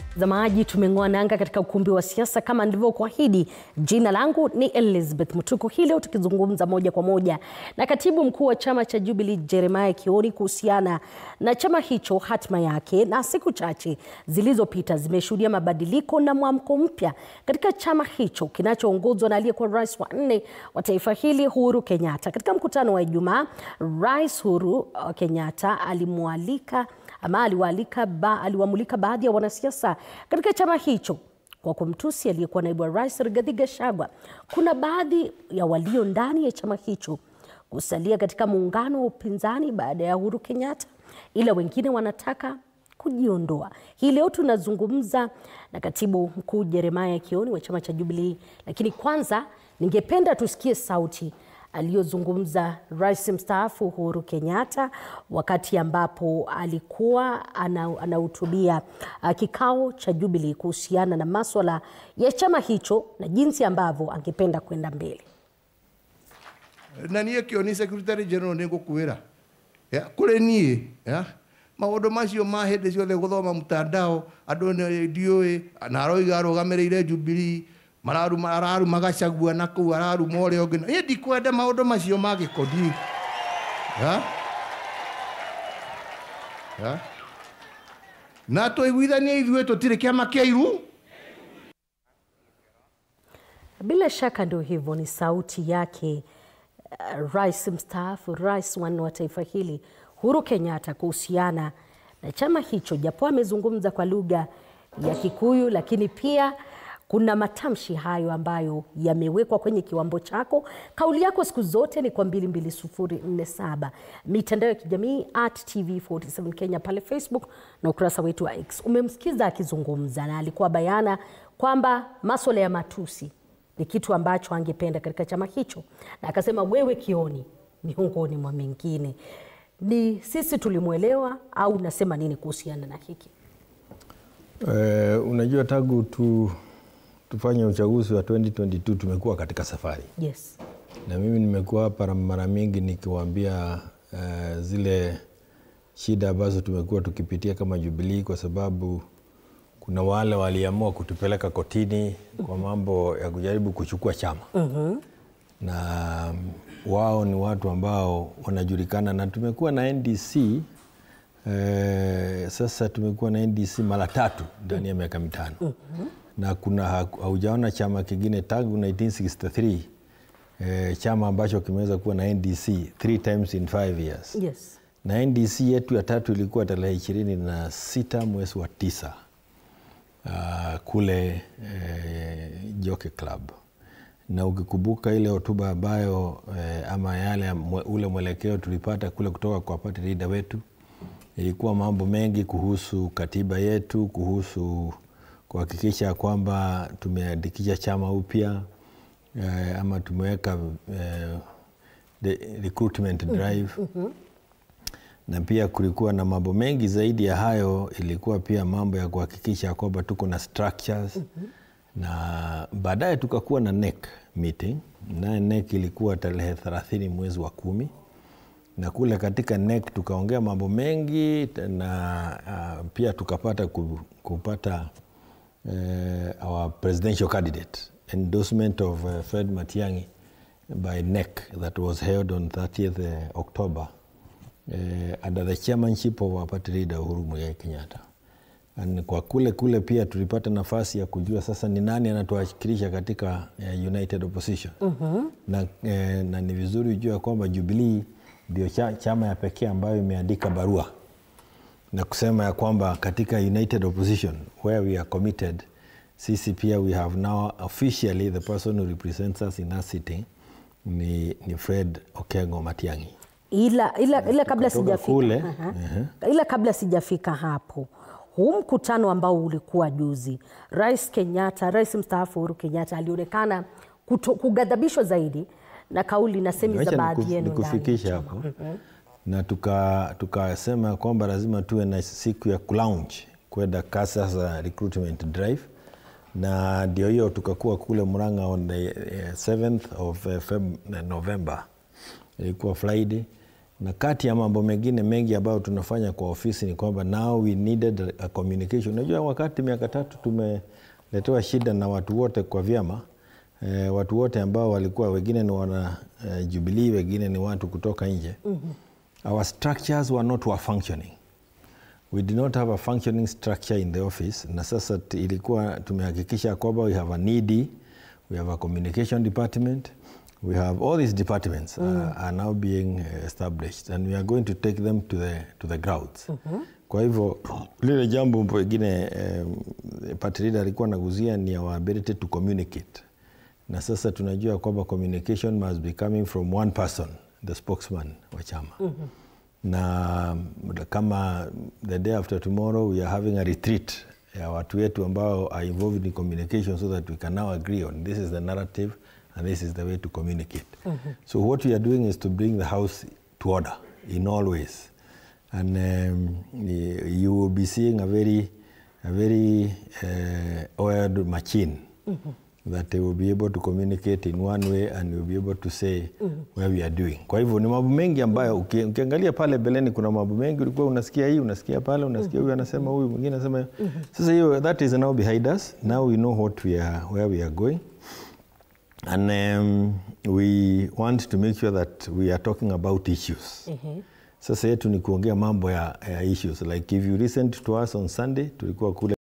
Watazamaji, tumeng'oa nanga katika ukumbi wa siasa kama nilivyokuahidi. Jina langu ni Elizabeth Mutuku. Hii leo tukizungumza moja kwa moja na katibu mkuu wa chama cha Jubilee Jeremiah Kioni kuhusiana na chama hicho, hatima yake, na siku chache zilizopita zimeshuhudia mabadiliko na mwamko mpya katika chama hicho kinachoongozwa na aliyekuwa rais wa 4 wa taifa hili Uhuru Kenyatta. Katika mkutano wa Ijumaa, Rais Uhuru Kenyatta aliwamulika baadhi ya wanasiasa katika chama hicho kwa kumtusi aliyekuwa naibu wa rais Rigathi Gachagua. Kuna baadhi ya walio ndani ya chama hicho kusalia katika muungano wa upinzani baada ya Uhuru Kenyatta, ila wengine wanataka kujiondoa. Hii leo tunazungumza na katibu mkuu Jeremiah Kioni wa chama cha Jubilee, lakini kwanza ningependa tusikie sauti aliyozungumza rais mstaafu Uhuru Kenyatta wakati ambapo alikuwa anahutubia kikao cha Jubilee kuhusiana na masuala ya chama hicho na jinsi ambavyo angependa kwenda mbele. Na niye Kioni Secretary General nigukwira kule nie maundu macio ma hindi ciothe guthoma mutandao andu ndioi na aroiga arugamirire Jubilee mararu Gachagua na ku araru more onge ni ndikwenda maundu macio magikodi na tuiguithania ithuĩ tutire kiama kia iru. Bila shaka ndio hivyo, ni sauti yake rais mstaafu, rais wa taifa hili Uhuru Kenyatta kuhusiana na chama hicho, japo amezungumza kwa lugha ya Kikuyu, lakini pia kuna matamshi hayo ambayo yamewekwa kwenye kiwambo chako. Kauli yako siku zote ni kwa 22047. Mitandao ya kijamii @TV47 Kenya pale Facebook na ukurasa wetu wa X. Umemsikiza akizungumza na alikuwa bayana kwamba masuala ya matusi ni kitu ambacho angependa katika chama hicho, na akasema wewe Kioni miongoni mwa mengine. Ni sisi tulimuelewa au unasema nini kuhusiana na hiki? Unajua tangu tufanye uchaguzi wa 2022 tumekuwa katika safari. Yes. Na mimi nimekuwa hapa mara mingi nikiwaambia zile shida ambazo tumekuwa tukipitia kama Jubilee, kwa sababu kuna wale waliamua kutupeleka kotini kwa mambo ya kujaribu kuchukua chama. Na wao ni watu ambao wanajulikana, na tumekuwa na NDC sasa tumekuwa na NDC mara 3 ndani ya miaka 5. Na kuna haujaona chama kingine tangu 1963 chama ambacho kimeweza kuwa na NDC 3 times in 5 years. Yes. Na NDC yetu ya 3 ilikuwa tarehe 26 mwezi wa 9 kule Jockey Club. Na ukikumbuka ile hotuba ambayo ama yale ule mwelekeo tulipata kule kutoka kwa party leader wetu, ilikuwa mambo mengi kuhusu katiba yetu, kuhusu kuhakikisha kwamba tumeandikisha chama upya, ama tumeweka recruitment drive. Na pia kulikuwa na mambo mengi zaidi ya hayo. Ilikuwa pia mambo ya kuhakikisha kwamba tuko na structures. Na baadaye tukakuwa na NEC meeting, na NEC ilikuwa tarehe 30 mwezi wa 10. Na kule katika NEC tukaongea mambo mengi, na pia tukapata kupata our presidential candidate endorsement of Fred Matiang'i by NEC that was held on 30th October under the chairmanship of our party leader Uhuru Muigai Kenyatta. And kwa kule pia tulipata nafasi ya kujua sasa ni nani anatuwakilisha katika United Opposition. Na ni vizuri ujua kwamba Jubilee ndio chama ya pekee ambayo imeandika barua na kusema ya kwamba katika United Opposition where we are committed, sisi pia we have now officially the person who represents us in our sitting ni Fred Okengo Matiang'i. Ila kabla sijafika ila kabla sijafika hapo, huu mkutano ambao ulikuwa juzi, Rais Kenyatta, rais mstaafu Uhuru Kenyatta alionekana kugadhabishwa zaidi na kauli na semi za baadhi yenu kufikisha hapo. Na tukasema kwamba lazima tuwe na siku ya kulaunch kwenda kasa za recruitment drive, na ndio hiyo tukakuwa kule Murang'a on the 7th of November. Ilikuwa Friday, Na kati ya mambo mengine mengi ambayo tunafanya kwa ofisi ni kwamba now we needed a communication. Unajua wakati miaka 3 tumeletewa shida na watu wote kwa vyama, watu wote ambao walikuwa wengine ni wana Jubilee, wengine ni watu kutoka nje. Our structures were not functioning. We did not have a functioning structure in the office. Na sasa ilikuwa tumehakikisha kwamba we have an ED, we have a communication department, we have all these departments are now being established, and we are going to take them to the grounds. Kwa hivyo lile jambo pengine Patrida alikuwa anaguzia ni our ability to communicate. Na sasa tunajua kwamba communication must be coming from one person, the spokesman wa chama. Na kama the day after tomorrow we are having a retreat ya watu wetu ambao are involved in communication, so that we can now agree on this is the narrative and this is the way to communicate. So what we are doing is to bring the house to order in all ways. And you will be seeing a very oiled machine that they will be able to communicate in one way, and will be able to say where we are doing. Kwa hivyo ni mambo mengi ambayo ukiangalia pale beleni kuna mambo mengi ulikuwa unasikia hii, unasikia pale, unasikia huyu anasema, huyu mwingine anasema. Sasa hiyo that is now behind us. Now we know where we are going. And we want to make sure that we are talking about issues. Sasa yetu ni kuongea mambo ya issues. Like if you listened to us on Sunday, tulikuwa kule